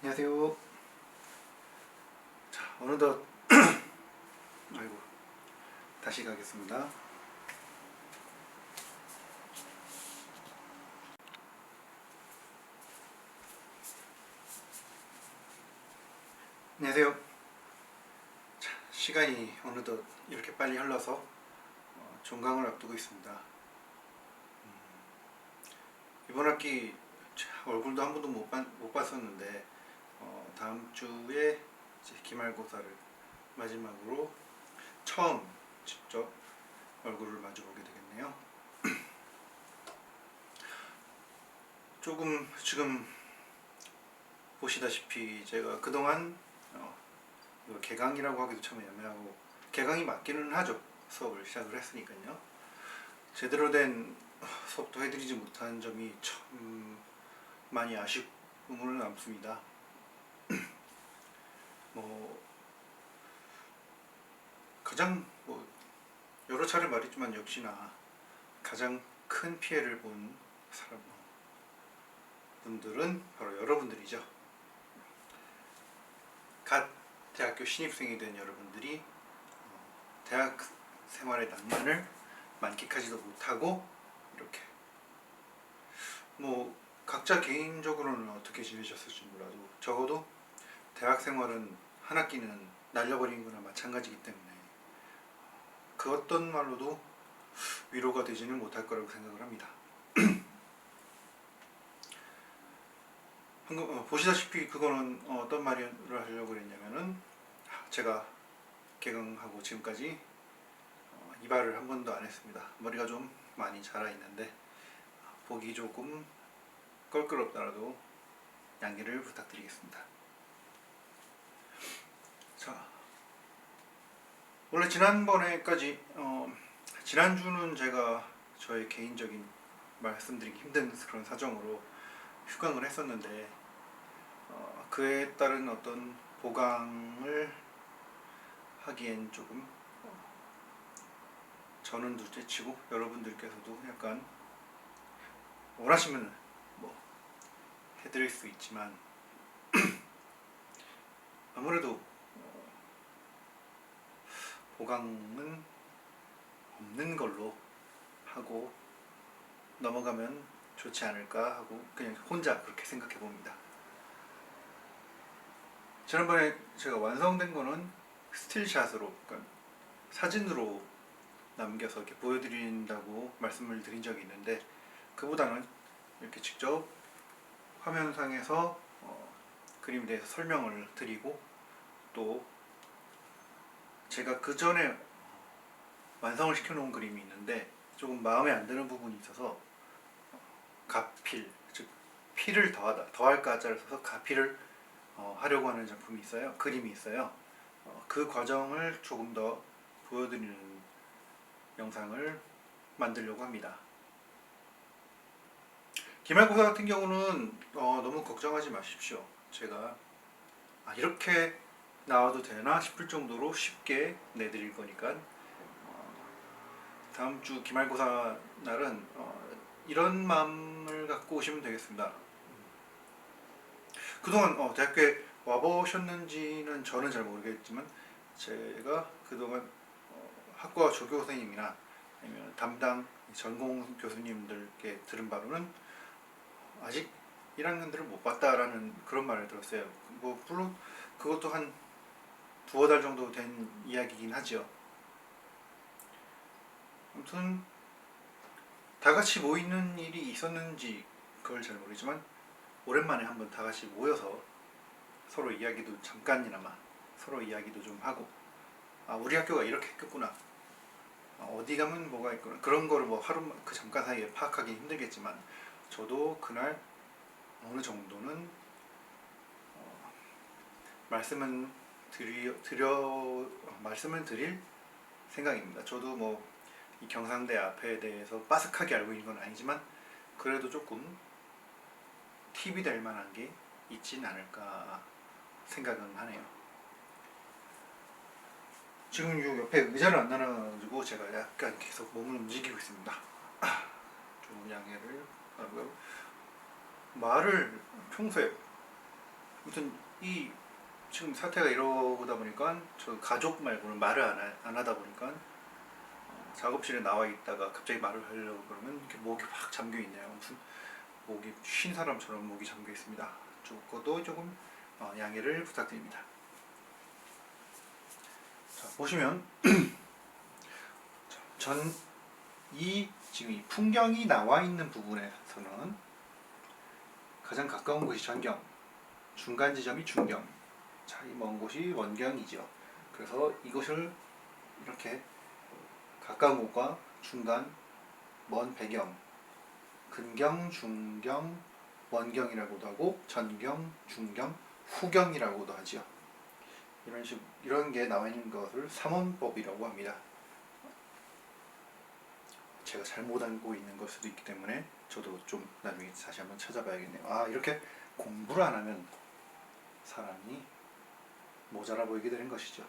안녕하세요. 자, 어느덧 아이고 다시 가겠습니다. 안녕하세요. 자, 시간이 어느덧 이렇게 빨리 흘러서 종강을 앞두고 있습니다. 이번 학기 얼굴도 한 번도 못 봤었는데 다음 주에 이제 기말고사를 마지막으로 처음 직접 얼굴을 마주보게 되겠네요. 조금 지금 보시다시피 제가 그동안 개강이라고 하기도 참 애매하고 개강이 맞기는 하죠. 수업을 시작을 했으니까요. 제대로 된 수업도 해드리지 못한 점이 참 많이 아쉬움을 남습니다. 가장 여러 차례 말했지만 역시나 가장 큰 피해를 본 분들은 바로 여러분들이죠. 갓 대학교 신입생이 된 여러분들이 대학 생활의 낭만을 만끽하지도 못하고 이렇게 각자 개인적으로는 어떻게 지내셨을지 몰라도 적어도 대학 생활은 한 학기는 날려버린 거나 마찬가지이기 때문에 그 어떤 말로도 위로가 되지는 못할 거라고 생각을 합니다. 방금 보시다시피 그거는 어떤 말을 하려고 그랬냐면은 제가 개강하고 지금까지 이발을 한 번도 안 했습니다. 머리가 좀 많이 자라 있는데 보기 조금 껄끄럽더라도 양해를 부탁드리겠습니다. 자, 원래 지난번에까지 지난주는 제가 저의 개인적인 말씀드리기 힘든 그런 사정으로 휴강을 했었는데 그에 따른 어떤 보강을 하기엔 조금 저는 둘째치고 여러분들께서도 약간 원하시면 해드릴 수 있지만 아무래도 보강은 없는 걸로 하고 넘어가면 좋지 않을까 하고 그냥 혼자 그렇게 생각해 봅니다. 지난번에 제가 완성된 거는 스틸샷으로, 그러니까 사진으로 남겨서 이렇게 보여드린다고 말씀을 드린 적이 있는데 그보다는 이렇게 직접 화면상에서 그림에 대해서 설명을 드리고 또 제가 그 전에 완성을 시켜놓은 그림이 있는데 조금 마음에 안 드는 부분이 있어서 가필, 즉 필을 더할까 자를 써서 가필을 하려고 하는 작품이 있어요. 그림이 있어요. 그 과정을 조금 더 보여드리는 영상을 만들려고 합니다. 기말고사 같은 경우는 너무 걱정하지 마십시오. 제가 이렇게 나와도 되나 싶을 정도로 쉽게 내드릴 거니까 다음 주 기말고사 날은 이런 마음을 갖고 오시면 되겠습니다. 그동안 대학교에 와보셨는지는 저는 잘 모르겠지만 제가 그동안 학과 조교 선생님이나 아니면 담당 전공 교수님들께 들은 바로는 아직 1학년들을 못 봤다라는 그런 말을 들었어요. 물론 그것도 한 두어 달 정도 된 이야기이긴 하죠. 아무튼 다 같이 모이는 일이 있었는지 그걸 잘 모르지만 오랜만에 한번 다 같이 모여서 서로 이야기도 잠깐이나마 서로 이야기도 좀 하고 우리 학교가 이렇게 했겠구나, 어디 가면 뭐가 있구나, 그런 거를 하루 그 잠깐 사이에 파악하기 힘들겠지만 저도 그날 어느 정도는 말씀을 드릴 생각입니다. 저도 이 경상대 앞에 대해서 빠삭하게 알고 있는 건 아니지만 그래도 조금 팁이 될 만한 게 있진 않을까 생각은 하네요. 지금 요 옆에 의자를 안 놔놔가지고 제가 약간 계속 몸을 움직이고 있습니다. 좀 양해를 하고요. 말을 평소에 아무튼 이 지금 사태가 이러다 보니까 저 가족 말고는 말을 안 하다 보니까 작업실에 나와 있다가 갑자기 말을 하려고 그러면 이렇게 목이 확 잠겨 있네요. 무슨 목이 쉰 사람처럼 목이 잠겨 있습니다. 그것도 조금 양해를 부탁드립니다. 자, 보시면 이 지금 이 풍경이 나와 있는 부분에서는 가장 가까운 곳이 전경, 중간 지점이 중경, 차이 먼 곳이 원경이죠. 그래서 이것을 이렇게 가까운 곳과 중간, 먼 배경, 근경, 중경, 원경이라고도 하고 전경, 중경, 후경이라고도 하지요. 이런 게 나와 있는 것을 삼원법이라고 합니다. 제가 잘못 알고 있는 걸 수도 있기 때문에 저도 좀 나중에 다시 한번 찾아봐야겠네요. 이렇게 공부를 안 하면 사람이 모자라 보이게 되는 것이죠.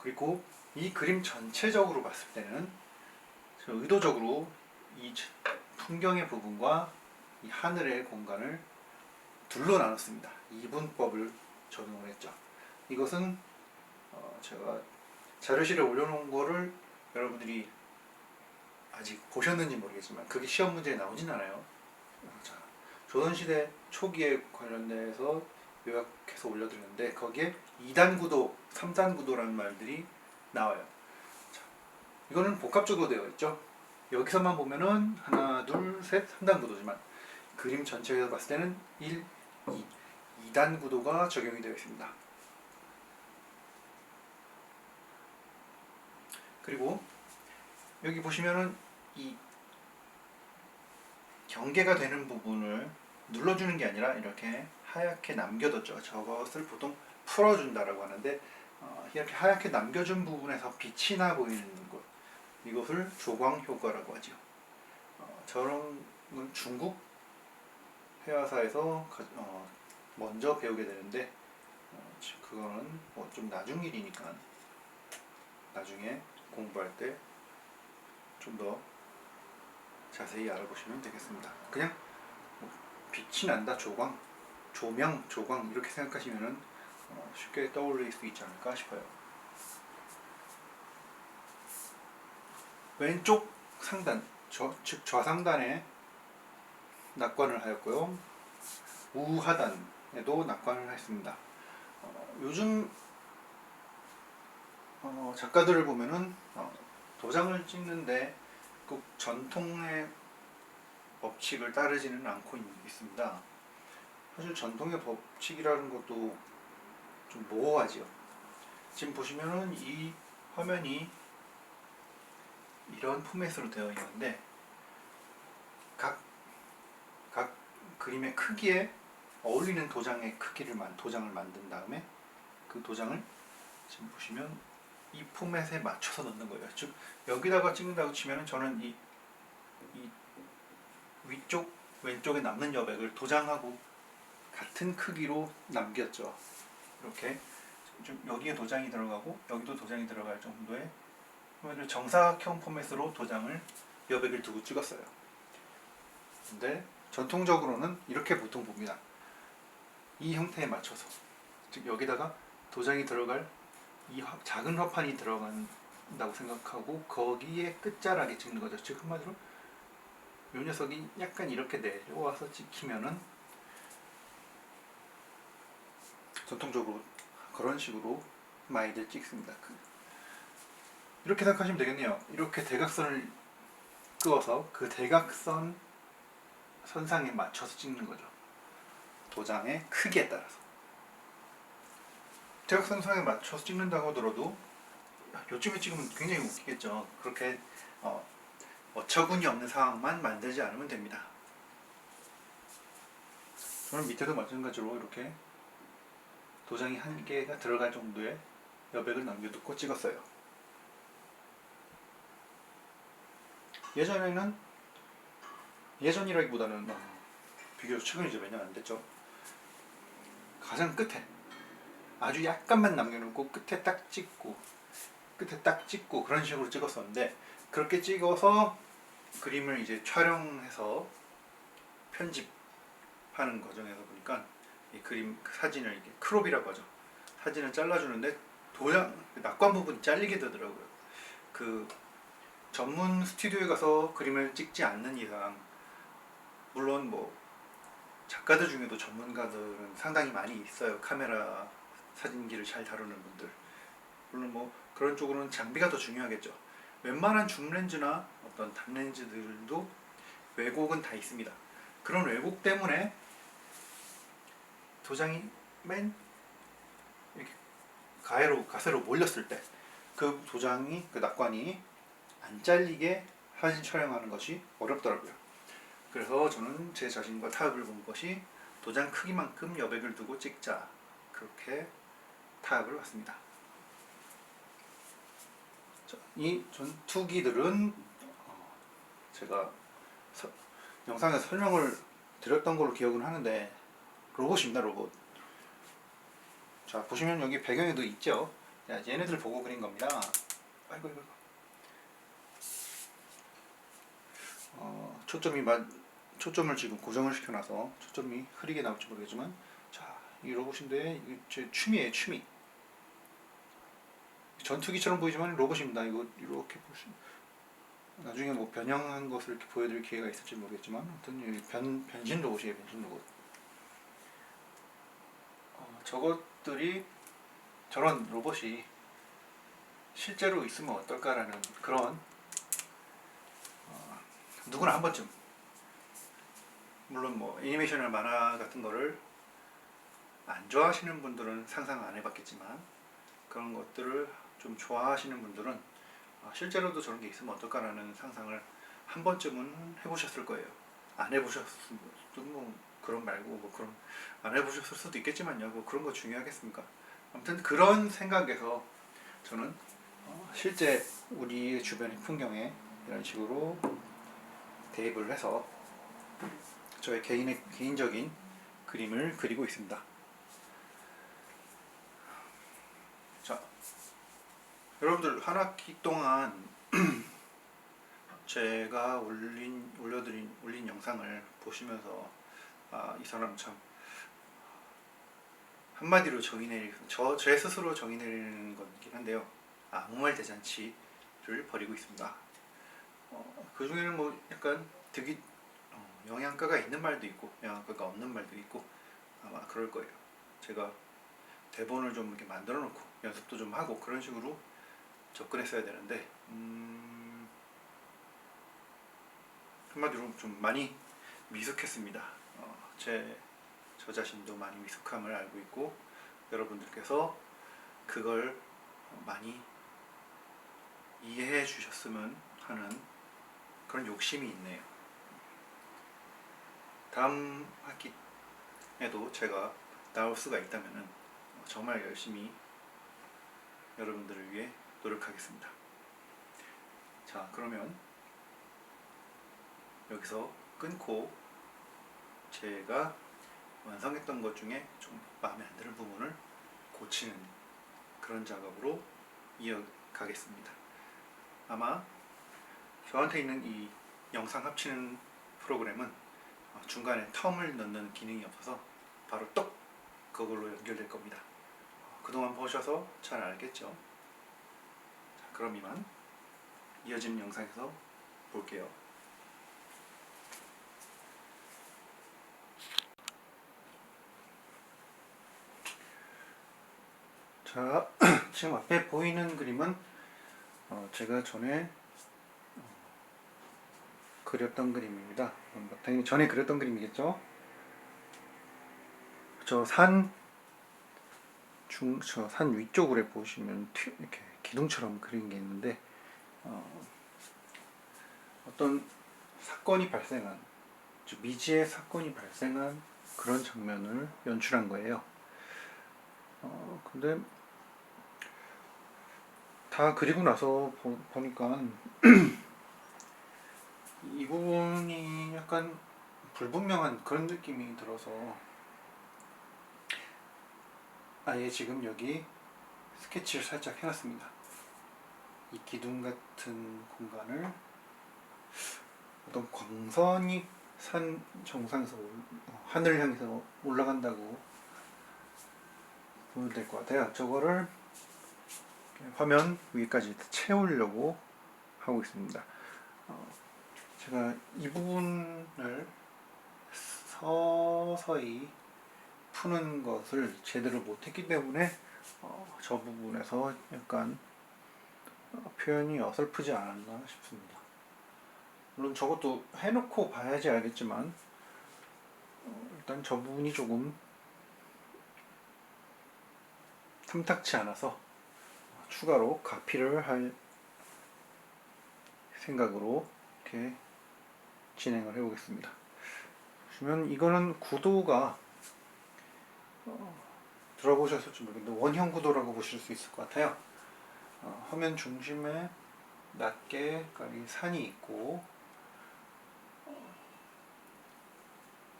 그리고 이 그림 전체적으로 봤을 때는 의도적으로 이 풍경의 부분과 이 하늘의 공간을 둘로 나눴습니다. 이분법을 적용을 했죠. 이것은 제가 자료실에 올려놓은 거를 여러분들이 아직 보셨는지 모르겠지만 그게 시험 문제에 나오진 않아요. 자, 조선시대 초기에 관련돼서 요약해서 올려드렸는데 거기에 2단 구도, 3단 구도라는 말들이 나와요. 자, 이거는 복합적으로 되어 있죠. 여기서만 보면은 하나, 둘, 셋, 3단 구도지만 그림 전체에서 봤을 때는 1, 2단 구도가 적용이 되어 있습니다. 그리고 여기 보시면은 이 경계가 되는 부분을 눌러주는 게 아니라 이렇게 하얗게 남겨뒀죠. 저것을 보통 풀어준다라고 하는데 이렇게 하얗게 남겨준 부분에서 빛이 나 보이는 것, 이것을 조광 효과라고 하죠. 저런 건 중국 회화사에서 먼저 배우게 되는데 그거는 뭐 좀 나중 일이니까 나중에 공부할 때 좀 더 자세히 알아보시면 되겠습니다. 그냥 빛이 난다, 조광, 조명, 조광 이렇게 생각하시면은 쉽게 떠올릴 수 있지 않을까 싶어요. 왼쪽 상단, 즉 좌상단에 낙관을 하였고요. 우하단에도 낙관을 했습니다. 요즘 작가들을 보면은 도장을 찍는데 꼭 전통의 법칙을 따르지는 않고 있습니다. 사실 전통의 법칙이라는 것도 좀 모호하죠. 지금 보시면은 이 화면이 이런 포맷으로 되어 있는데 각 그림의 크기에 어울리는 도장의 도장을 만든 다음에 그 도장을 지금 보시면 이 포맷에 맞춰서 넣는 거예요. 즉 여기다가 찍는다고 치면은 저는 이 위쪽 왼쪽에 남는 여백을 도장하고 같은 크기로 남겼죠. 이렇게 좀 여기에 도장이 들어가고 여기도 도장이 들어갈 정도의 정사각형 포맷으로 도장을 여백을 두고 찍었어요. 근데 전통적으로는 이렇게 보통 봅니다. 이 형태에 맞춰서, 즉 여기다가 도장이 들어갈 이 작은 화판이 들어간다고 생각하고 거기에 끝자락에 찍는 거죠. 즉 한마디로 이 녀석이 약간 이렇게 내려와서 찍히면은 전통적으로 그런 식으로 많이들 찍습니다. 이렇게 생각하시면 되겠네요. 이렇게 대각선을 그어서 그 대각선 선상에 맞춰서 찍는 거죠. 도장의 크기에 따라서. 대각선 선상에 맞춰서 찍는다고 하더라도 요즘에 찍으면 굉장히 웃기겠죠. 그렇게 어처구니 없는 상황만 만들지 않으면 됩니다. 저는 밑에도 마찬가지로 이렇게 도장이 한 개가 들어갈 정도의 여백을 남겨두고 찍었어요. 예전이라기보다는 비교적 최근이죠. 몇 년 안 됐죠. 가장 끝에 아주 약간만 남겨놓고 끝에 딱 찍고 그런 식으로 찍었었는데, 그렇게 찍어서 그림을 이제 촬영해서 편집하는 하는 과정에서 보니까 이 그림 그 사진을 이렇게 크롭이라고 하죠. 사진을 잘라주는데 도장 낙관 부분이 잘리게 되더라고요. 그 전문 스튜디오에 가서 그림을 찍지 않는 이상, 물론 뭐 작가들 중에도 전문가들은 상당히 많이 있어요. 카메라 사진기를 잘 다루는 분들. 물론 뭐 그런 쪽으로는 장비가 더 중요하겠죠. 웬만한 줌렌즈나 어떤 단렌즈들도 왜곡은 다 있습니다. 그런 왜곡 때문에 도장이 맨 이렇게 가세로 몰렸을 때 그 도장이 그 낙관이 안 잘리게 사진 촬영하는 것이 어렵더라고요. 그래서 저는 제 자신과 타협을 본 것이 도장 크기만큼 여백을 두고 찍자, 그렇게 타협을 왔습니다. 이 전투기들은 제가 영상에서 설명을 드렸던 걸로 기억은 하는데 로봇입니다. 로봇. 자, 보시면 여기 배경에도 있죠. 자, 얘네들 보고 그린 겁니다. 아이고. 초점을 지금 고정을 시켜놔서 초점이 흐리게 나올지 모르겠지만, 자, 이 로봇인데 제 취미예요. 취미. 전투기처럼 보이지만 로봇입니다. 이거 이렇게 보시면 나중에 뭐 변형한 것을 이렇게 보여드릴 기회가 있을지 모르겠지만, 아무튼 변신 로봇이에요. 변신 로봇. 저것들이, 저런 로봇이 실제로 있으면 어떨까라는 그런, 누구나 한 번쯤, 물론 뭐 애니메이션이나 만화 같은 거를 안 좋아하시는 분들은 상상 안 해봤겠지만, 그런 것들을 좀 좋아하시는 분들은 실제로도 저런 게 있으면 어떨까라는 상상을 한 번쯤은 해보셨을 거예요. 안 해보셨으면 뭐 그런 말고 뭐 그런, 안 해보셨을 수도 있겠지만요. 뭐 그런 거 중요하겠습니까? 아무튼 그런 생각에서 저는 실제 우리 주변의 풍경에 이런 식으로 대입을 해서 저의 개인적인 그림을 그리고 있습니다. 자, 여러분들 한 학기 동안 제가 올린 영상을 보시면서 이 사람 참 한마디로 제 스스로 정의 내리는 거긴 한데요. 아무 말 대잔치를 벌이고 있습니다. 그 중에는 뭐 약간 영양가가 있는 말도 있고 영양가가 없는 말도 있고 아마 그럴 거예요. 제가 대본을 좀 이렇게 만들어 놓고 연습도 좀 하고 그런 식으로 접근했어야 되는데, 한마디로 좀 많이 미숙했습니다. 저 자신도 많이 미숙함을 알고 있고, 여러분들께서 그걸 많이 이해해 주셨으면 하는 그런 욕심이 있네요. 다음 학기에도 제가 나올 수가 있다면 정말 열심히 여러분들을 위해 노력하겠습니다. 자, 그러면 여기서 끊고 제가 완성했던 것 중에 좀 마음에 안 드는 부분을 고치는 그런 작업으로 이어가겠습니다. 아마 저한테 있는 이 영상 합치는 프로그램은 중간에 텀을 넣는 기능이 없어서 바로 똑 그걸로 연결될 겁니다. 그동안 보셔서 잘 알겠죠? 자, 그럼 이만 이어진 영상에서 볼게요. 자, 지금 앞에 보이는 그림은 제가 전에 그렸던 그림입니다. 당연히 전에 그렸던 그림이겠죠? 저 산 위쪽으로 보시면 이렇게 기둥처럼 그린 게 있는데, 어떤 사건이 발생한, 미지의 사건이 발생한 그런 장면을 연출한 거예요. 근데 다 그리고 나서 보니까 이 부분이 약간 불분명한 그런 느낌이 들어서 아예 지금 여기 스케치를 살짝 해놨습니다. 이 기둥 같은 공간을 어떤 광선이 산 정상에서 하늘 향해서 올라간다고 보면 될 것 같아요. 저거를 화면 위까지 채우려고 하고 있습니다. 제가 이 부분을 서서히 푸는 것을 제대로 못했기 때문에 저 부분에서 약간 표현이 어설프지 않았나 싶습니다. 물론 저것도 해놓고 봐야지 알겠지만 일단 저 부분이 조금 탐탁치 않아서 추가로 가피를 할 생각으로 이렇게 진행을 해보겠습니다. 보시면 이거는 구도가 들어보셨을지 모르겠는데 원형 구도라고 보실 수 있을 것 같아요. 화면 중심에 낮게 산이 있고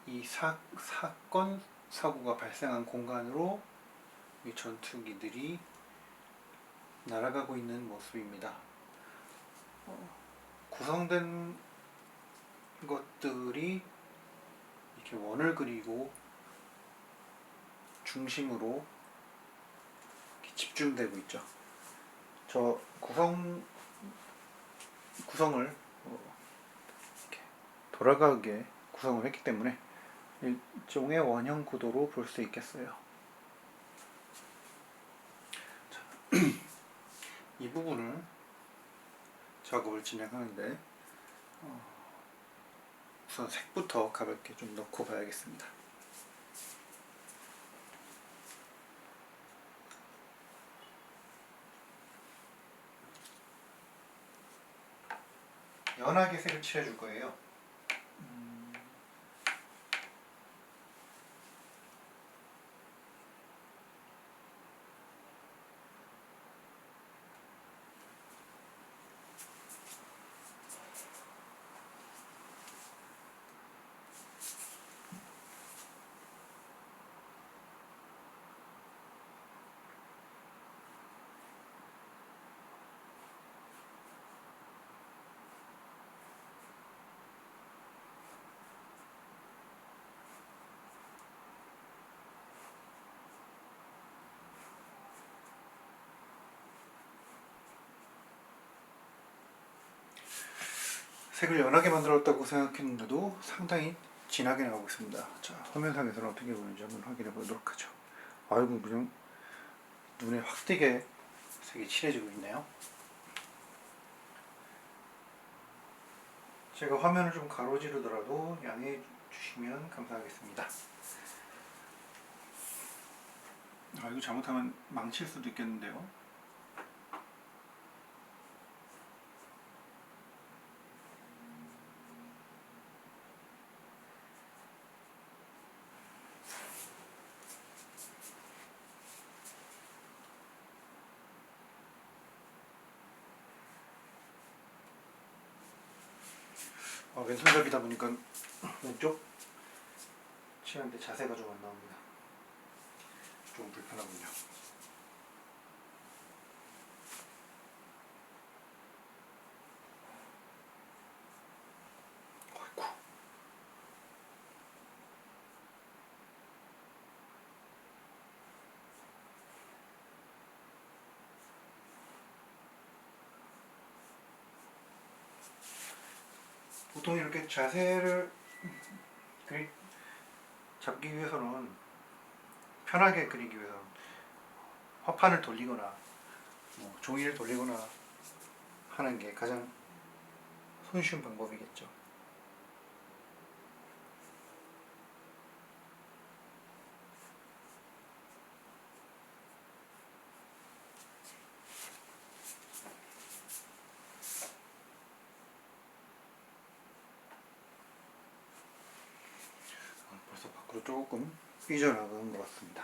이 사건 사고가 발생한 공간으로 이 전투기들이 날아가고 있는 모습입니다. 구성된 것들이 이렇게 원을 그리고 중심으로 이렇게 집중되고 있죠. 저 구성을 이렇게 돌아가게 구성을 했기 때문에 일종의 원형 구도로 볼 수 있겠어요. 자, 이 부분을 작업을 진행하는데 우선 색부터 가볍게 좀 넣고 봐야겠습니다. 연하게 색을 칠해줄 거예요. 색을 연하게 만들었다고 생각했는데도 상당히 진하게 나오고 있습니다. 자, 화면상에서는 어떻게 보이는지 한번 확인해 보도록 하죠. 아이고, 그냥 눈에 확 띄게 색이 칠해지고 있네요. 제가 화면을 좀 가로지르더라도 양해해 주시면 감사하겠습니다. 이거 잘못하면 망칠 수도 있겠는데요. 왼손잡이다 보니까 왼쪽 칠하는데 자세가 좀 안 나옵니다. 좀 불편하군요. 아이고. 보통 이렇게 자세를 잡기 위해서는 편하게 그리기 위해서는 화판을 돌리거나 종이를 돌리거나 하는 게 가장 손쉬운 방법이겠죠. 벌써 밖으로 조금 삐져나간 것 같습니다.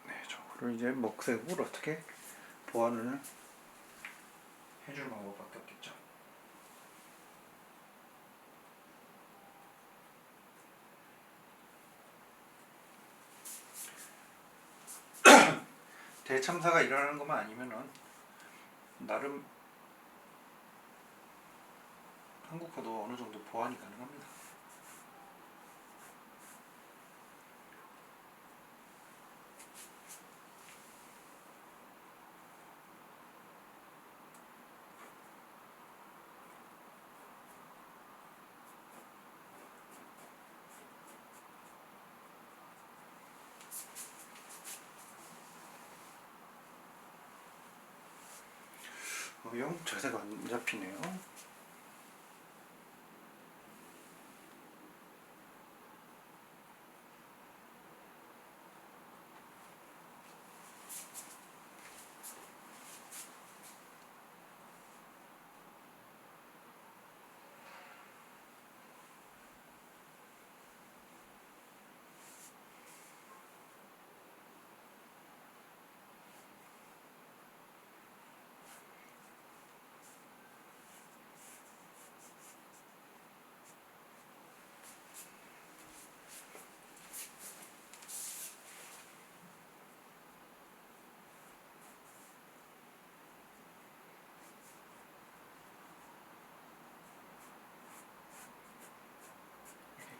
네, 저거를 이제 먹색을 어떻게 보완을 해줄 방법밖에 없겠죠. 대참사가 일어나는 것만 아니면은 나름 한국화도 어느 정도 보완이 가능합니다. 영 자세가 안 잡히네요.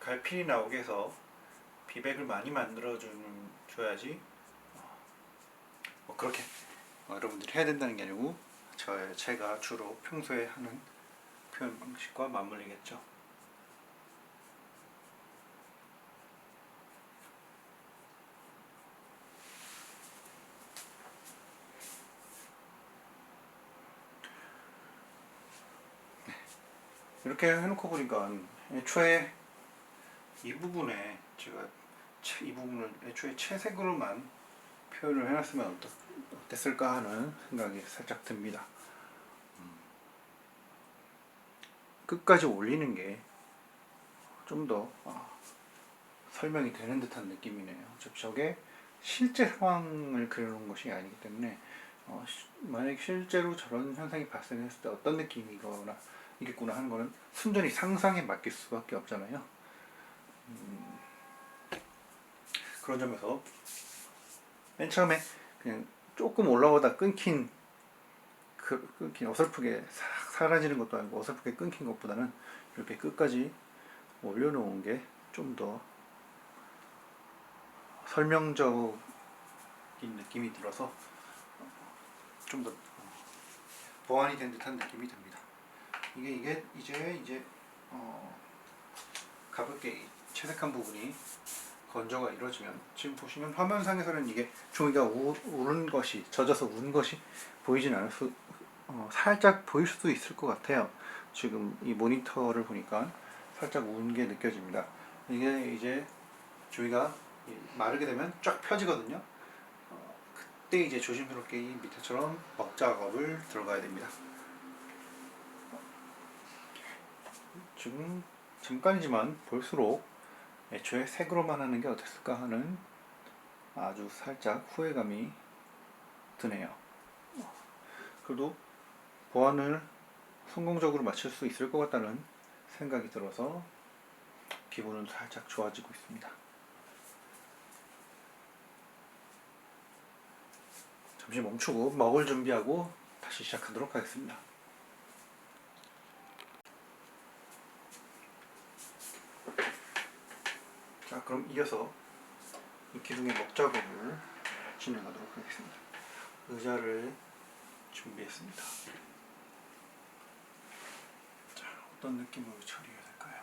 갈필이 나오게 해서 비백을 많이 줘야지 뭐 그렇게 여러분들이 해야 된다는 게 아니고 제가 주로 평소에 하는 표현 방식과 맞물리겠죠. 이렇게 해놓고 보니까 애초에 이 부분에 제가 이 부분을 애초에 채색으로만 표현을 해놨으면 어땠을까 하는 생각이 살짝 듭니다. 끝까지 올리는 게 좀 더 설명이 되는 듯한 느낌이네요. 저게 실제 상황을 그려놓은 것이 아니기 때문에 만약 실제로 저런 현상이 발생했을 때 어떤 느낌이겠구나 하는 거는 순전히 상상에 맡길 수밖에 없잖아요. 그런 점에서 맨 처음에 그냥 조금 올라오다 끊긴 어설프게 사라지는 것도 아니고 어설프게 끊긴 것보다는 이렇게 끝까지 올려놓은 게 좀 더 설명적인 느낌이 들어서 좀 더 보완이 된 듯한 느낌이 듭니다. 이게 이제 가볍게 채색한 부분이 건조가 이루어지면 지금 보시면 화면상에서는 이게 종이가 우는 것이 젖어서 운 것이 보이진 않을 살짝 보일 수도 있을 것 같아요. 지금 이 모니터를 보니까 살짝 운 게 느껴집니다. 이게 이제 종이가 마르게 되면 쫙 펴지거든요. 그때 이제 조심스럽게 이 밑에처럼 먹 작업을 들어가야 됩니다. 지금 잠깐이지만 볼수록 애초에 색으로만 하는 게 어땠을까 하는 아주 살짝 후회감이 드네요. 그래도 보완을 성공적으로 마칠 수 있을 것 같다는 생각이 들어서 기분은 살짝 좋아지고 있습니다. 잠시 멈추고 먹을 준비하고 다시 시작하도록 하겠습니다. 자, 그럼 이어서 이 기둥의 먹 작업을 진행하도록 하겠습니다. 의자를 준비했습니다. 자, 어떤 느낌으로 처리해야 될까요?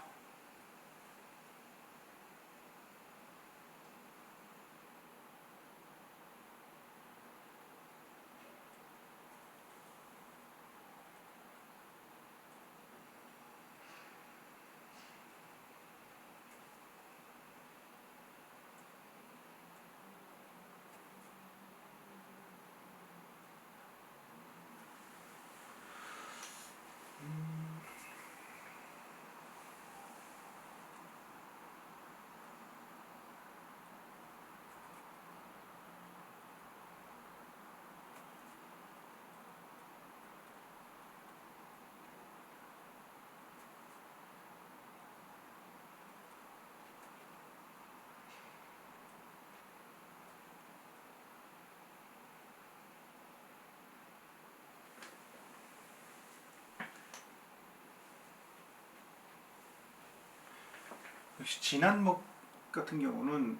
역시 진한 목 같은 경우는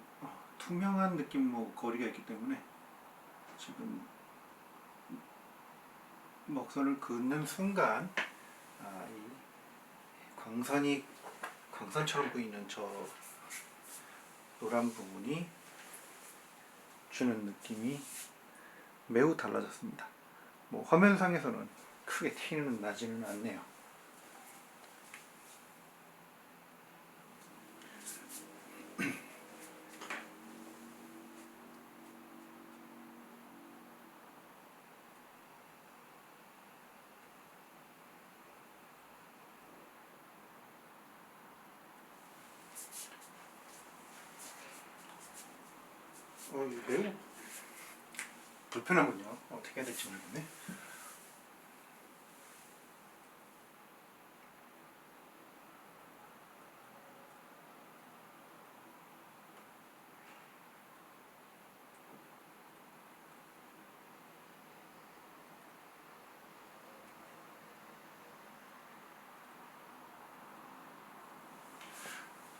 투명한 느낌 거리가 있기 때문에 지금 먹선을 긋는 순간 이 광선처럼 보이는 저 노란 부분이 주는 느낌이 매우 달라졌습니다. 화면상에서는 크게 티는 나지는 않네요. 매우 불편하군요. 어떻게 해야 될지 모르겠네.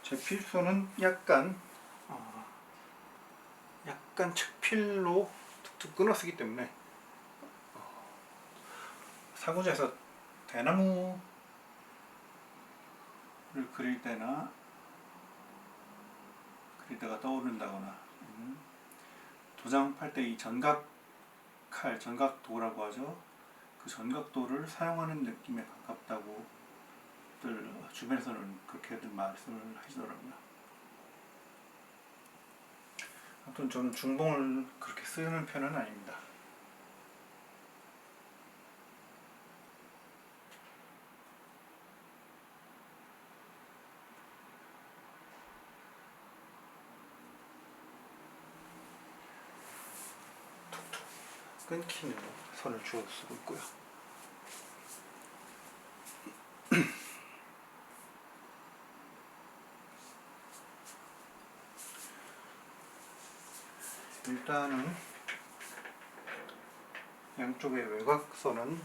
제 필소는 약간 측필로 툭툭 끊어 쓰기 때문에 사고자에서 대나무를 그릴 때나 그리다가 떠오른다거나 도장 팔 때 이 전각도라고 하죠. 그 전각도를 사용하는 느낌에 가깝다고 주변에서는 그렇게들 말씀을 하시더라고요. 아무튼 저는 중봉을 그렇게 쓰는 편은 아닙니다. 툭툭 끊기는 선을 주워 쓰고 있고요. 일단은 양쪽의 외곽선은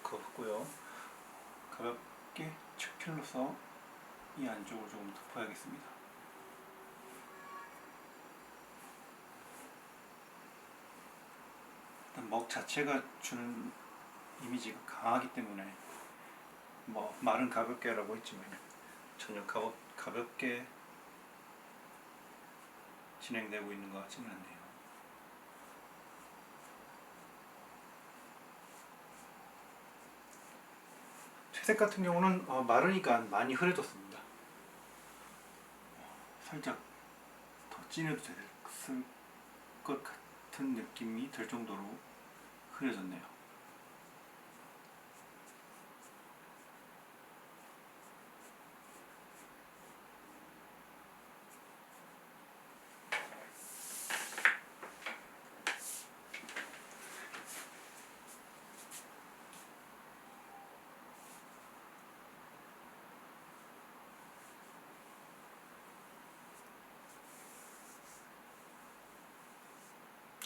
그었고요. 가볍게 측필로서 이 안쪽을 조금 덮어야겠습니다. 일단 먹 자체가 주는 이미지가 강하기 때문에 말은 가볍게라고 했지만 전혀 가볍게 진행되고 있는 것 같지는 않네요. 채색 같은 경우는 마르니까 많이 흐려졌습니다. 살짝 더 진해도 됐을 것 같은 느낌이 들 정도로 흐려졌네요.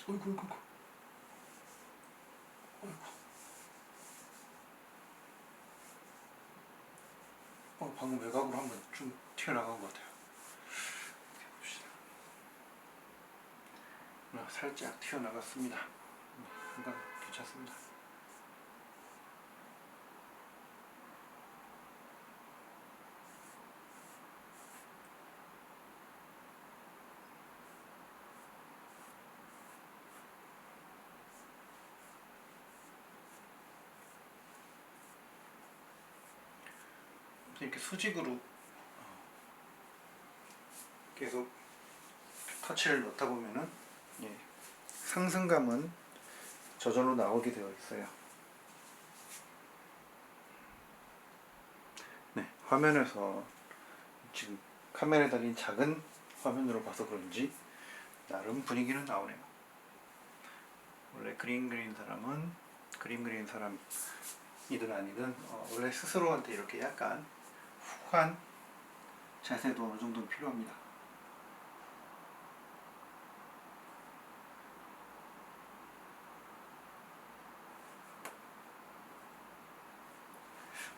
어이구. 방금 외곽으로 한번 좀 튀어나간 것 같아요. 봅시다. 살짝 튀어나갔습니다. 괜찮습니다. 이렇게 수직으로 계속 터치를 넣다 보면은 상승감은 저절로 나오게 되어 있어요. 네, 화면에서 지금 카메라에 달린 작은 화면으로 봐서 그런지 나름 분위기는 나오네요. 원래 그림 그리는 사람이든 아니든 원래 스스로한테 이렇게 약간 훅한 자세도 어느 정도는 필요합니다.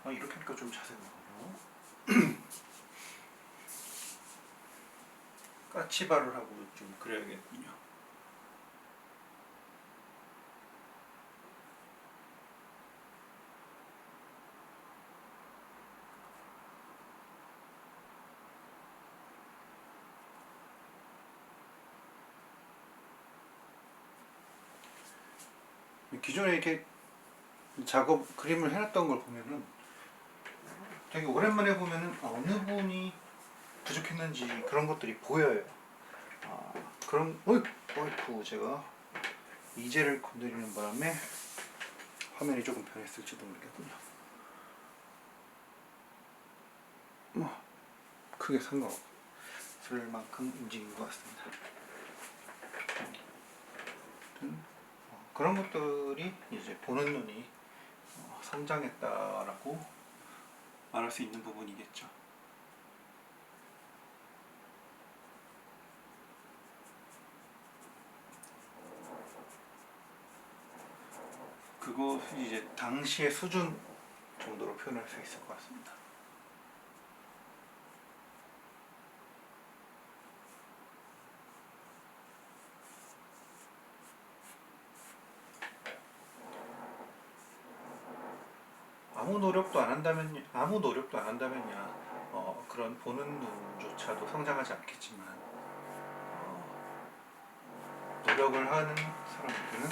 이렇게 하니까 좀 자세가 나오네요. 까치발을 하고 좀 그려야겠군요. 기존에 이렇게 그림을 해놨던 걸 보면은 되게 오랜만에 보면은 어느 분이 부족했는지 그런 것들이 보여요. 그런 어이쿠 제가 이제를 건드리는 바람에 화면이 조금 변했을지도 모르겠군요. 뭐 크게 상관없을 만큼 움직인 것 같습니다. 그런 것들이 이제 보는 눈이 성장했다라고 말할 수 있는 부분이겠죠. 그것이 이제 당시의 수준 정도로 표현할 수 있을 것 같습니다. 아무 노력도 안 한다면야 그런 보는 눈조차도 성장하지 않겠지만 노력을 하는 사람들은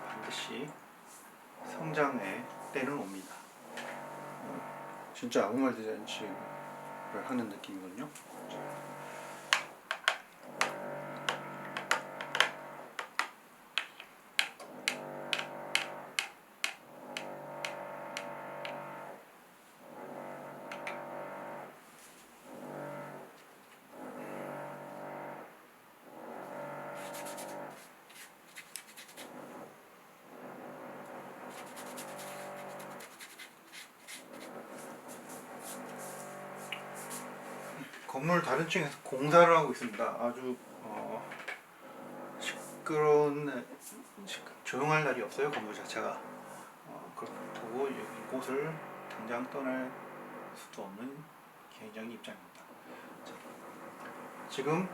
반드시 성장의 때는 옵니다. 진짜 아무 말 되지 않지를 하는 느낌이거든요. 건물 다른 층에서 공사를 하고 있습니다. 아주 시끄러운 조용할 날이 없어요. 건물 자체가. 그렇다고 이곳을 당장 떠날 수도 없는 개인적인 입장입니다. 자, 지금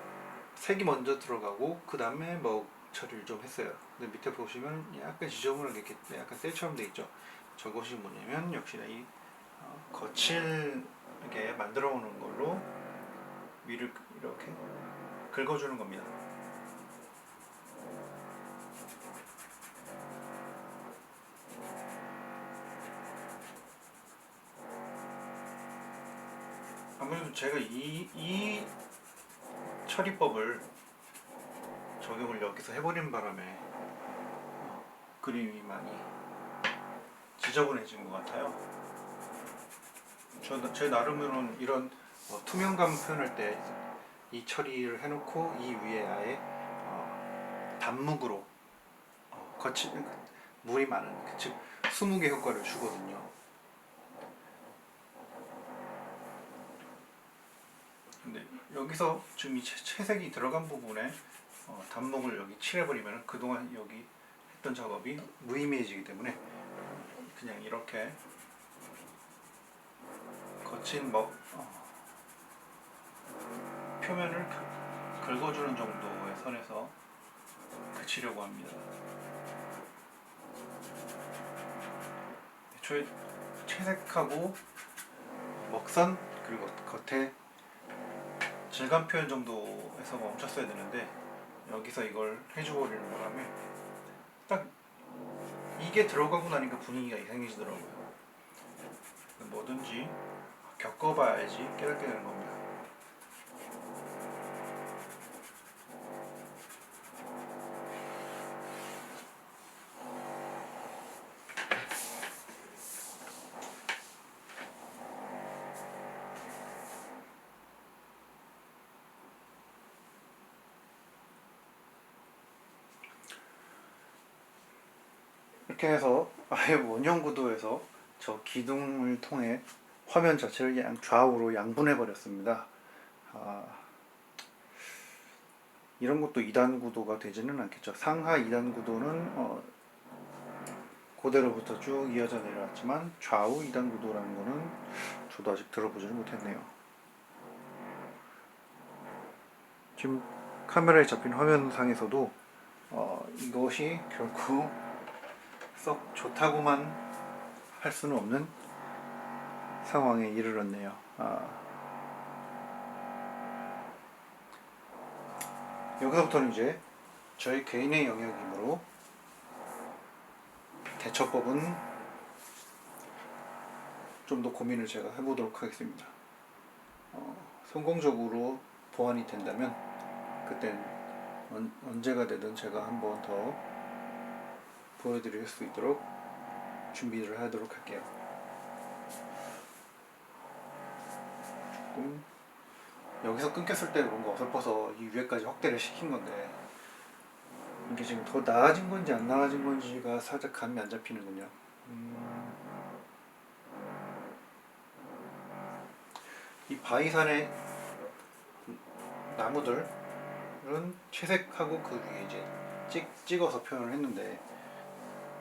색이 먼저 들어가고 그 다음에 뭐 처리를 좀 했어요. 근데 밑에 보시면 약간 지저분하게 약간 셀처럼 돼 있죠. 저것이 뭐냐면 역시나 이 거칠게 만들어 오는 걸로 위를 이렇게 긁어주는 겁니다. 아무래도 제가 이 처리법을 적용을 여기서 해버린 바람에 그림이 많이 지저분해진 것 같아요. 제 나름으로는 이런 투명감 표현할 때 이 처리를 해놓고 이 위에 아예 단묵으로 거친 물이 많은 즉 수묵의 효과를 주거든요. 근데 여기서 지금 이 채색이 들어간 부분에 단묵을 여기 칠해버리면 그동안 여기 했던 작업이 무의미해지기 때문에 그냥 이렇게 거친 표면을 긁어주는 정도의 선에서 그치려고 합니다. 애초에 채색하고 먹선 그리고 겉에 질감 표현 정도에서 멈췄어야 되는데 여기서 이걸 해주고 버리는 바람에 딱 이게 들어가고 나니까 분위기가 이상해지더라고요. 뭐든지 겪어봐야지 깨닫게 되는 겁니다. 이렇게 해서 아예 원형 구도에서 저 기둥을 통해 화면 자체를 좌우로 양분해 버렸습니다. 이런 것도 2단 구도가 되지는 않겠죠. 상하 2단 구도는 그대로부터 쭉 이어져 내려왔지만 좌우 2단 구도라는 거는 저도 아직 들어보지는 못했네요. 지금 카메라에 잡힌 화면상에서도 이것이 결코 썩 좋다고만 할 수는 없는 상황에 이르렀네요. 여기서부터는 이제 저희 개인의 영역이므로 대처법은 좀 더 고민을 제가 해보도록 하겠습니다. 성공적으로 보완이 된다면 그땐 언제가 되든 제가 한 번 더 보여드릴 수 있도록 준비를 하도록 할게요. 조금 여기서 끊겼을 때 뭔가 어설퍼서 이 위에까지 확대를 시킨 건데 이게 지금 더 나아진 건지 안 나아진 건지가 살짝 감이 안 잡히는군요. 이 바위산의 나무들은 채색하고 그 위에 이제 찍어서 표현을 했는데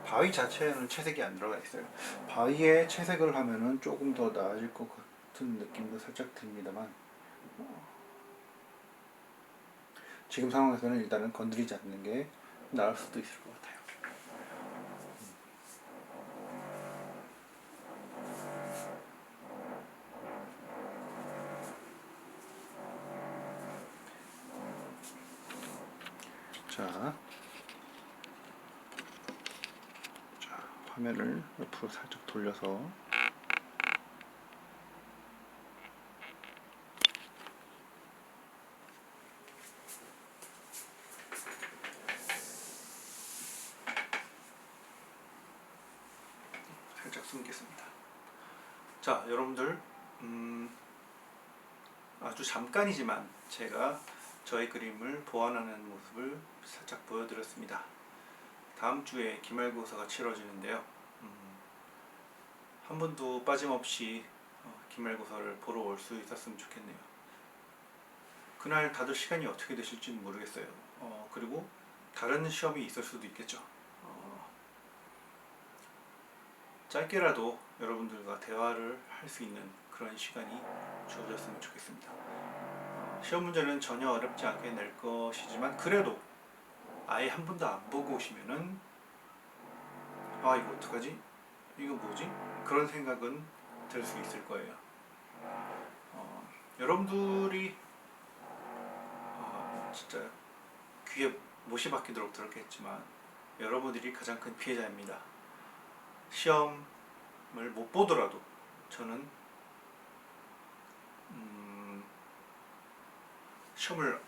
바위 자체에는 채색이 안 들어가 있어요. 바위에 채색을 하면은 조금 더 나아질 것 같은 느낌도 살짝 듭니다만 지금 상황에서는 일단은 건드리지 않는 게 나을 수도 있을 것 같아요. 자, 화면을 옆으로 살짝 돌려서 살짝 숨겠습니다. 자, 여러분들 아주 잠깐이지만 제가 저의 그림을 보완하는 모습을 살짝 보여드렸습니다. 다음 주에 기말고사가 치러지는데요. 한 번도 빠짐없이 기말고사를 보러 올 수 있었으면 좋겠네요. 그날 다들 시간이 어떻게 되실지는 모르겠어요. 그리고 다른 시험이 있을 수도 있겠죠. 짧게라도 여러분들과 대화를 할 수 있는 그런 시간이 주어졌으면 좋겠습니다. 시험 문제는 전혀 어렵지 않게 낼 것이지만 그래도 아예 한 번도 안 보고 오시면은 이거 어떡하지? 이거 뭐지? 그런 생각은 들 수 있을 거예요. 여러분들이 진짜 귀에 못이 박히도록 들었겠지만 여러분들이 가장 큰 피해자입니다. 시험을 못 보더라도 저는 시험을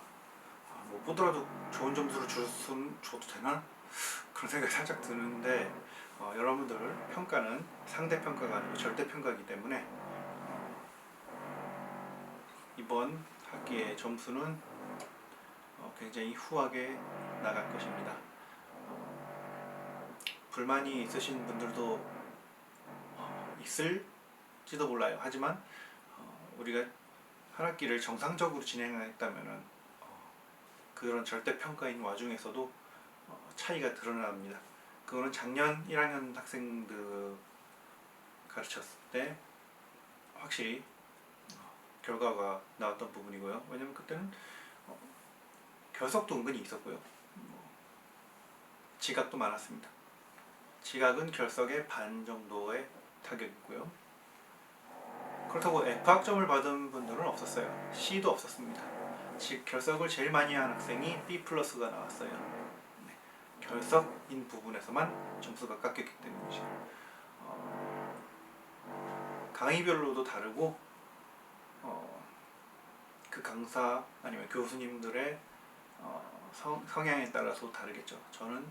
못 보더라도 좋은 점수를 줘도 되나? 그런 생각이 살짝 드는데 여러분들 평가는 상대평가가 아니고 절대평가이기 때문에 이번 학기의 점수는 굉장히 후하게 나갈 것입니다. 불만이 있으신 분들도 있을지도 몰라요. 하지만 우리가 한 학기를 정상적으로 진행했다면 그런 절대평가인 와중에서도 차이가 드러납니다. 그거는 작년 1학년 학생들 가르쳤을 때 확실히 결과가 나왔던 부분이고요. 왜냐면 그때는 결석도 은근히 있었고요. 지각도 많았습니다. 지각은 결석의 반 정도의 타격이고요. 그렇다고 F학점을 받은 분들은 없었어요. C도 없었습니다. 즉 결석을 제일 많이 한 학생이 B+가 나왔어요. 결석인 부분에서만 점수가 깎였기 때문이죠. 강의별로도 다르고 그 강사 아니면 교수님들의 성향에 따라서 다르겠죠. 저는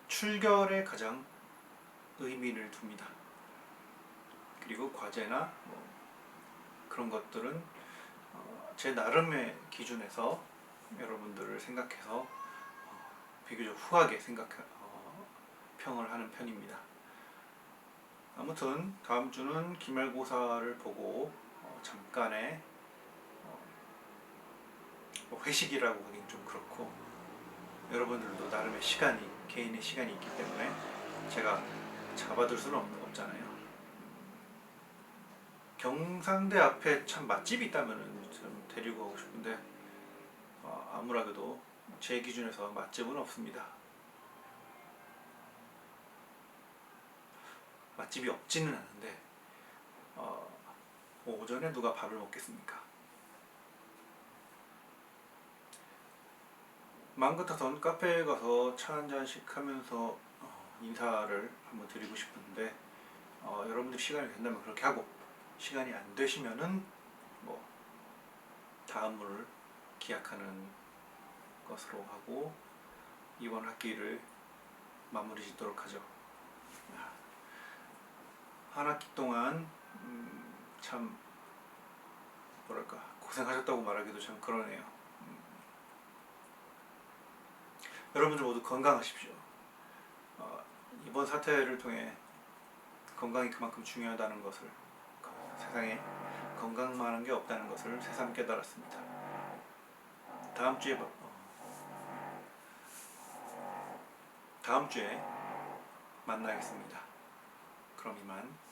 출결에 가장 의미를 둡니다. 그리고 과제나 그런 것들은 제 나름의 기준에서 여러분들을 생각해서 비교적 후하게 평을 하는 편입니다. 아무튼 다음 주는 기말고사를 보고 잠깐의 회식이라고 하긴 좀 그렇고 여러분들도 나름의 개인의 시간이 있기 때문에 제가 잡아둘 수는 없잖아요. 경상대 앞에 참 맛집이 있다면 좀 데리고 가고 싶은데 아무라도 제 기준에서 맛집은 없습니다. 맛집이 없지는 않은데 오전에 누가 밥을 먹겠습니까? 마음 같아서는 카페에 가서 차 한 잔씩 하면서 인사를 한번 드리고 싶은데 여러분들 시간이 된다면 그렇게 하고, 시간이 안 되시면은 뭐 다음 분을 기약하는 것으로 하고 이번 학기를 마무리 짓도록 하죠. 한 학기 동안 참 뭐랄까 고생하셨다고 말하기도 참 그러네요. 여러분들 모두 건강하십시오. 이번 사태를 통해 건강이 그만큼 중요하다는 것을, 세상에 건강만한 게 없다는 것을 새삼 깨달았습니다. 다음 주에 만나겠습니다. 그럼 이만.